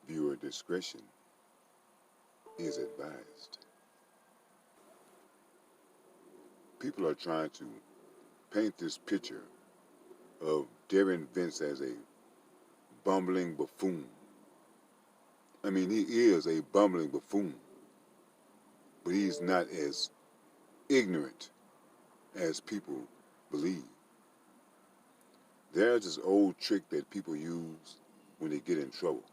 Viewer discretion is advised. People are trying to paint this picture of Darren Vince as a bumbling buffoon. I mean, he is a bumbling buffoon, but he's not as ignorant as people believe. There's this old trick that people use when they get in trouble.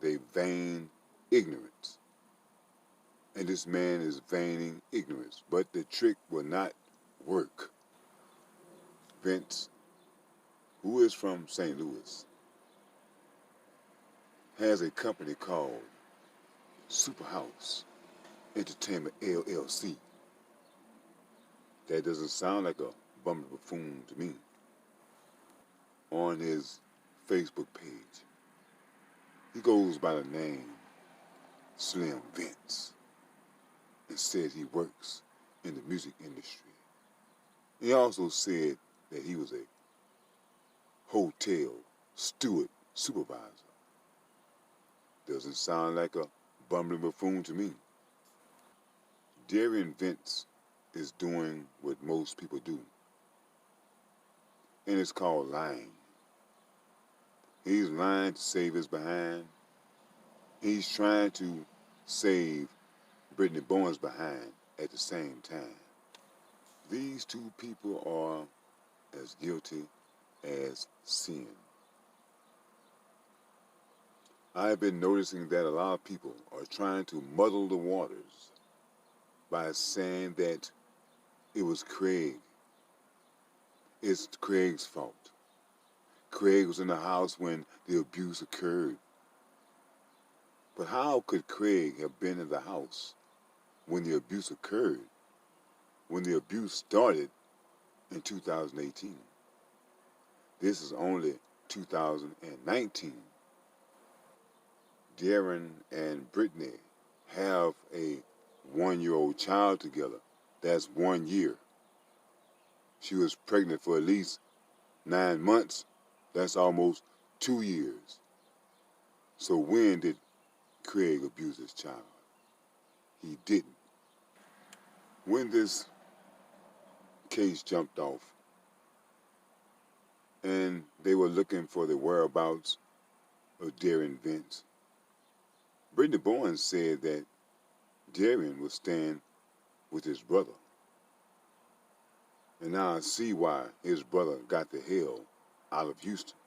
They feign ignorance. And this man is feigning ignorance, but the trick will not work. Vince, who is from St. Louis, has a company called Superhouse Entertainment LLC. That doesn't sound like a bumbling buffoon to me. On his Facebook page, he goes by the name Slim Vince and says he works in the music industry. He also said that he was a hotel steward supervisor. Doesn't sound like a bumbling buffoon to me. Darren Vince is doing what most people do, and it's called lying. He's lying to save his behind. He's trying to save Brittany Bowen's behind at the same time. These two people are as guilty as sin. I've been noticing that a lot of people are trying to muddle the waters by saying that it was Craig. It's Craig's fault. Craig was in the house when the abuse occurred. But how could Craig have been in the house when the abuse occurred, when the abuse started in 2018? This is only 2019. Darren and Brittany have a 1-year-old child together. That's 1 year. She was pregnant for at least 9 months. That's almost 2 years. So when did Craig abuse his child? He didn't. When this case jumped off and they were looking for the whereabouts of Darren Vince, Brittany Bowen said that Darren was staying with his brother. And now I see why his brother got the hell out of Houston.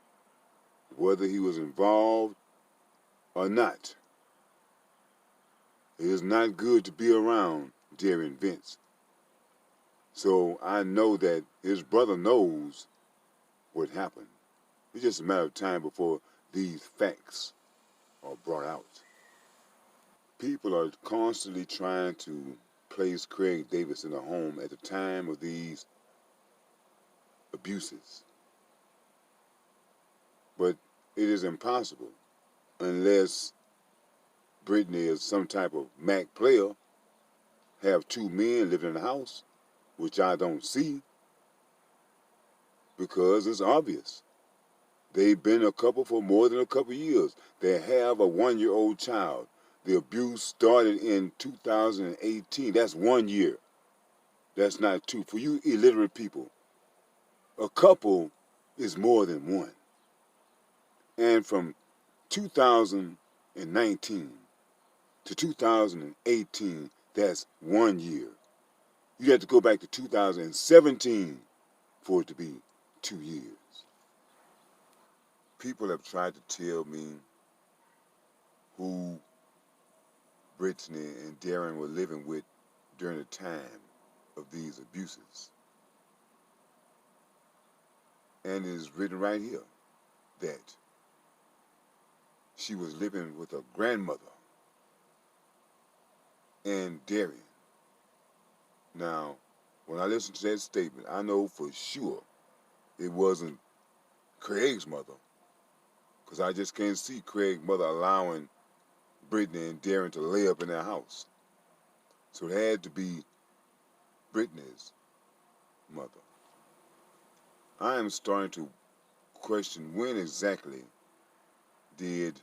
Whether he was involved or not, it is not good to be around Darren Vince. So I know that his brother knows what happened. It's just a matter of time before these facts are brought out. People are constantly trying to place Craig Davis in a home at the time of these abuses. But it is impossible unless Brittany is some type of Mac player, have 2 men living in the house, which I don't see, because it's obvious. They've been a couple for more than a couple years. They have a 1-year-old child. The abuse started in 2018. That's 1 year. That's not 2. For you illiterate people, a couple is more than 1. And from 2019 to 2018, that's 1 year. You have to go back to 2017 for it to be 2 years. People have tried to tell me who Brittany and Darren were living with during the time of these abuses. And it is written right here that she was living with her grandmother and Darren. Now, when I listen to that statement, I know for sure it wasn't Craig's mother, because I just can't see Craig's mother allowing Brittany and Darren to lay up in their house. So it had to be Brittany's mother. I am starting to question when exactly did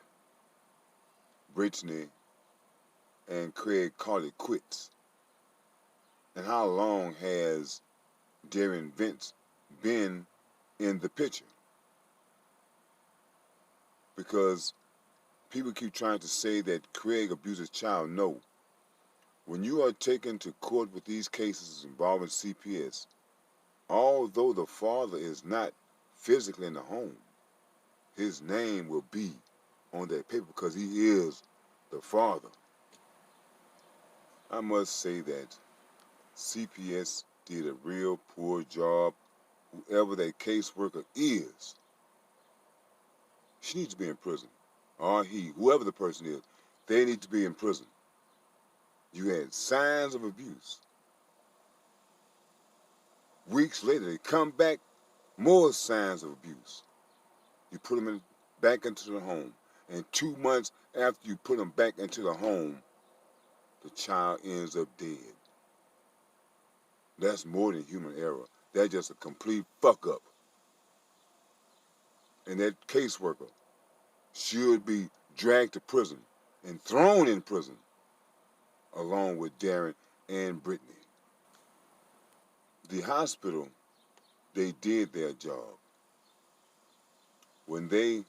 Brittany and Craig called it quits? And how long has Darren Vince been in the picture? Because people keep trying to say that Craig abused his child. No. When you are taken to court with these cases involving CPS, although the father is not physically in the home, his name will be on that paper because he is the father. I must say that CPS did a real poor job. Whoever that caseworker is, she needs to be in prison. Or he, whoever the person is, they need to be in prison. You had signs of abuse. Weeks later, they come back, more signs of abuse. You put them back into the home. And 2 months after you put them back into the home, the child ends up dead. That's more than human error. That's just a complete fuck up. And that caseworker should be dragged to prison and thrown in prison along with Darren and Brittany. The hospital, they did their job. When they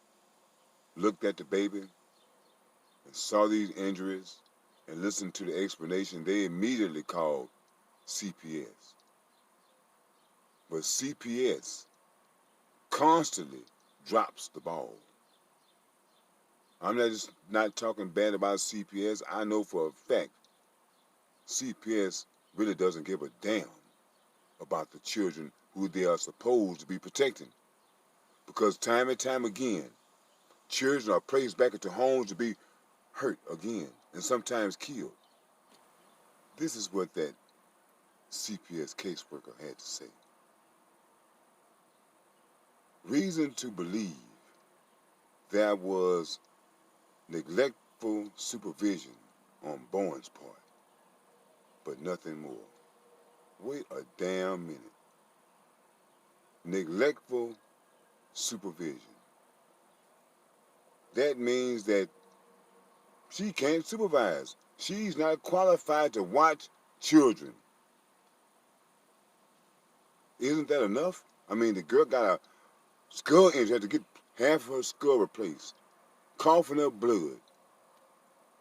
looked at the baby and saw these injuries and listened to the explanation, they immediately called CPS. But CPS constantly drops the ball. I'm not talking bad about CPS. I know for a fact CPS really doesn't give a damn about the children who they are supposed to be protecting. Because time and time again, children are placed back into homes to be hurt again and sometimes killed. This is what that CPS caseworker had to say. Reason to believe there was neglectful supervision on Bowen's part, but nothing more. Wait a damn minute. Neglectful supervision. That means that she can't supervise. She's not qualified to watch children. Isn't that enough? I mean, the girl got a skull injury, had to get half her skull replaced, coughing up blood.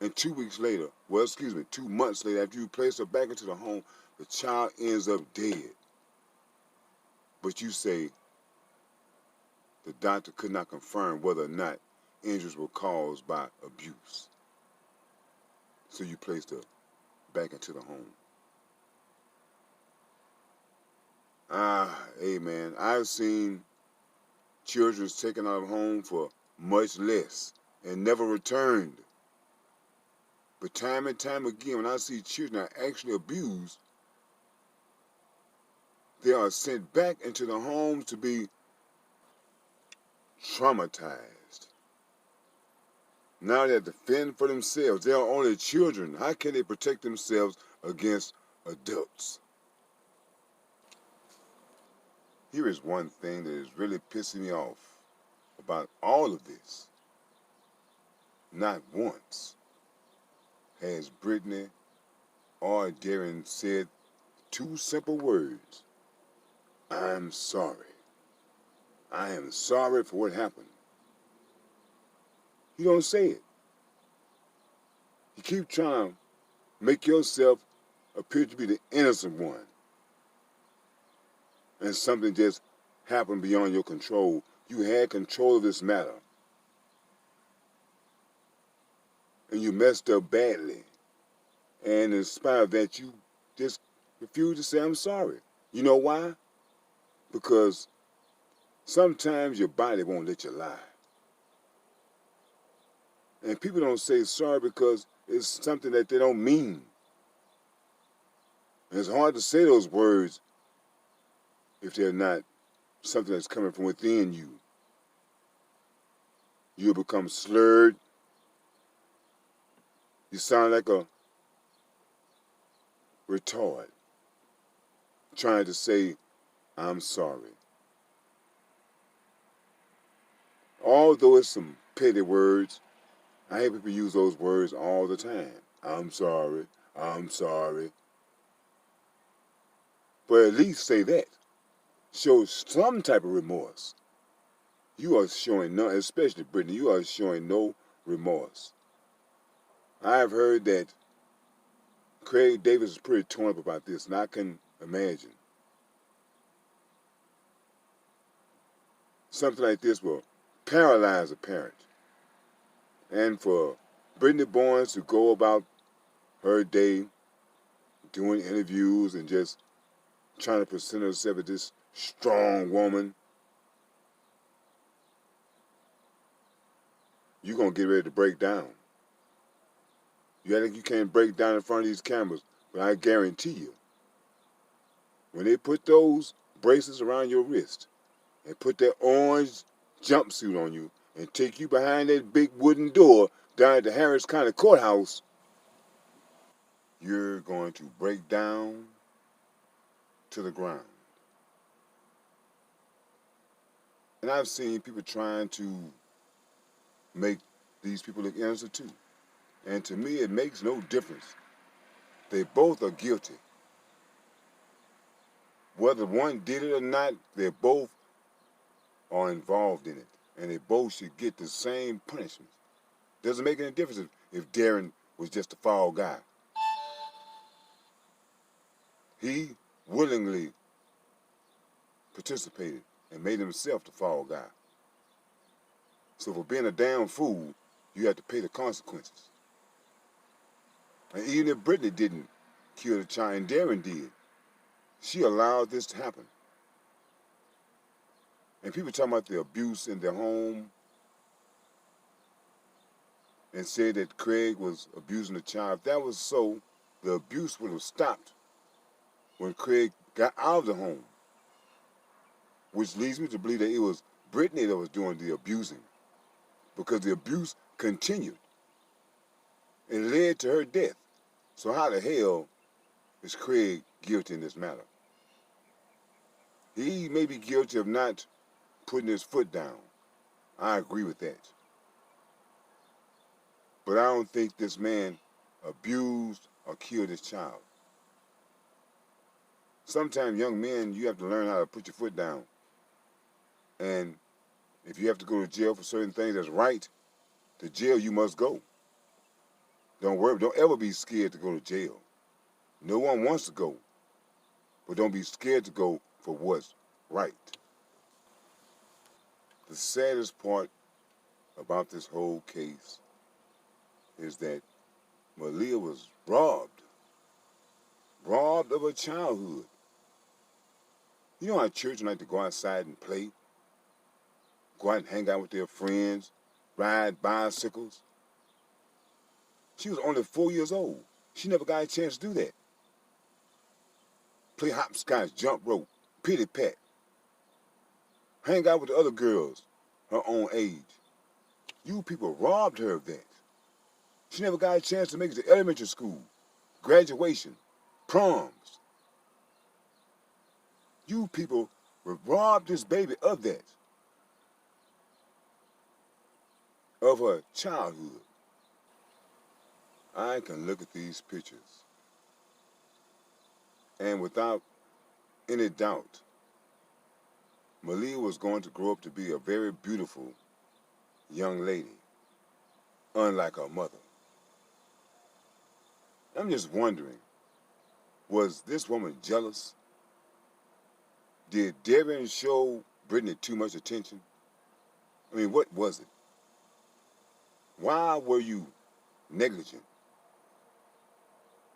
And 2 weeks later, 2 months later, after you place her back into the home, the child ends up dead. But you say the doctor could not confirm whether or not injuries were caused by abuse. So you placed her back into the home. Hey man, I've seen children taken out of home for much less and never returned. But time and time again, when I see children are actually abused, they are sent back into the home to be traumatized. Now they have to fend for themselves. They are only children. How can they protect themselves against adults? Here is one thing that is really pissing me off about all of this. Not once has Brittany or Darren said 2 simple words. I'm sorry. I am sorry for what happened. You don't say it. You keep trying to make yourself appear to be the innocent one. And something just happened beyond your control. You had control of this matter. And you messed up badly. And in spite of that, you just refuse to say, I'm sorry. You know why? Because sometimes your body won't let you lie. And people don't say sorry because it's something that they don't mean. And it's hard to say those words if they're not something that's coming from within you. You'll become slurred. You sound like a retard trying to say, I'm sorry. Although it's some petty words, I hear people use those words all the time. I'm sorry. I'm sorry. But at least say that. Show some type of remorse. You are showing none, especially Brittany, you are showing no remorse. I have heard that Craig Davis is pretty torn up about this, and I can imagine something like this will paralyze a parent. And for Brittany Barnes to go about her day doing interviews and just trying to present herself as this strong woman, you're going to get ready to break down. You think you can't break down in front of these cameras, but I guarantee you, when they put those bracelets around your wrist and put that orange jumpsuit on you and take you behind that big wooden door down at the Harris County Courthouse, you're going to break down to the ground. And I've seen people trying to make these people look innocent too. And to me, it makes no difference. They both are guilty. Whether one did it or not, they both are involved in it. And they both should get the same punishment. Doesn't make any difference if Darren was just a foul guy. He willingly participated and made himself the foul guy. So for being a damn fool, you have to pay the consequences. And even if Brittany didn't kill the child, and Darren did, she allowed this to happen. And people talking about the abuse in their home and said that Craig was abusing the child. If that was so, the abuse would have stopped when Craig got out of the home, which leads me to believe that it was Brittany that was doing the abusing, because the abuse continued and led to her death. So how the hell is Craig guilty in this matter? He may be guilty of not putting his foot down. I agree with that. But I don't think this man abused or killed his child. Sometimes young men, you have to learn how to put your foot down. And if you have to go to jail for certain things that's right, to jail you must go. Don't worry, don't ever be scared to go to jail. No one wants to go, but don't be scared to go for what's right. The saddest part about this whole case is that Malia was robbed of her childhood. You know how children like to go outside and play, go out and hang out with their friends, ride bicycles? She was only 4 years old. She never got a chance to do that. Play hopscotch, jump rope, pity pat, hang out with the other girls her own age. You people robbed her of that. She never got a chance to make it to elementary school, graduation, proms. You people robbed this baby of that, of her childhood. I can look at these pictures and without any doubt, Malia was going to grow up to be a very beautiful young lady, unlike her mother. I'm just wondering, was this woman jealous? Did Darren show Brittany too much attention? I mean, what was it? Why were you negligent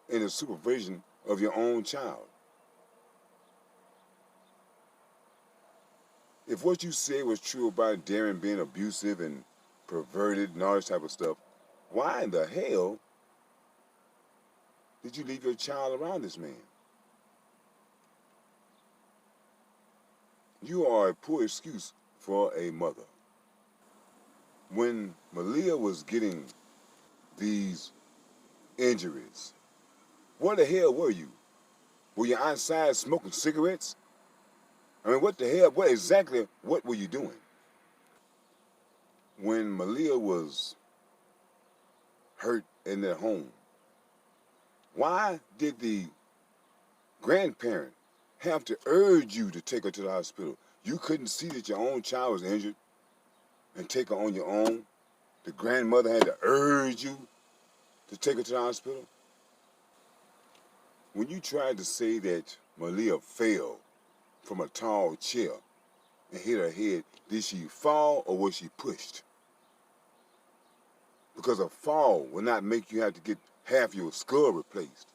in the supervision of your own child? If what you said was true about Darren being abusive and perverted and all this type of stuff, why in the hell did you leave your child around this man? You are a poor excuse for a mother. When Malia was getting these injuries, where the hell were you? Were you outside smoking cigarettes? I mean, what the hell, what were you doing? When Malia was hurt in their home. Why did the grandparent have to urge you to take her to the hospital? You couldn't see that your own child was injured and take her on your own. The grandmother had to urge you to take her to the hospital. When you tried to say that Malia fell from a tall chair and hit her head, did she fall or was she pushed? Because a fall will not make you have to get half your skull replaced.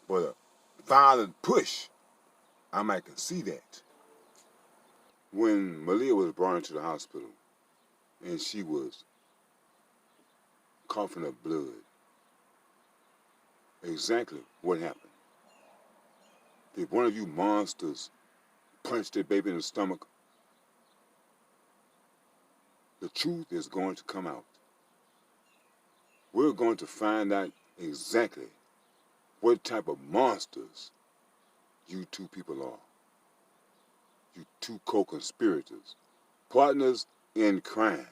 But a violent push, I might can see that. When Malia was brought into the hospital and she was coughing up blood, exactly what happened? Did one of you monsters punch that baby in the stomach? The truth is going to come out. We're going to find out exactly what type of monsters you two people are. You two co-conspirators, partners in crime.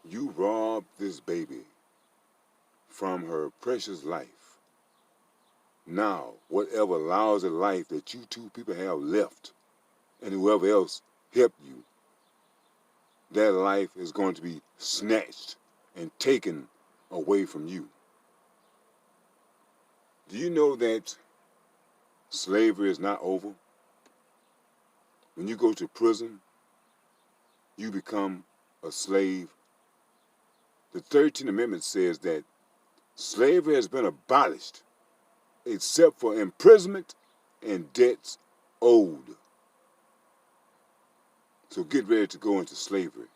You robbed this baby from her precious life. Now, whatever lousy life that you two people have left, and whoever else helped you, that life is going to be snatched and taken away from you. Do you know that slavery is not over? When you go to prison, you become a slave. The 13th Amendment says that slavery has been abolished except for imprisonment and debts owed. So get ready to go into slavery.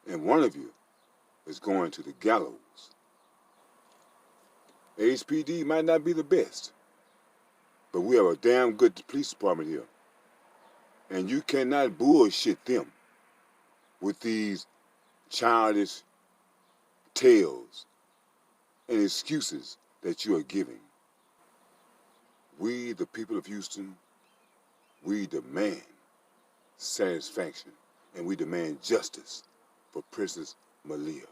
And one of you is going to the gallows. HPD might not be the best, but we have a damn good police department here. And you cannot bullshit them with these childish tales and excuses that you are giving. We, the people of Houston, we demand satisfaction and we demand justice for Princess Malia.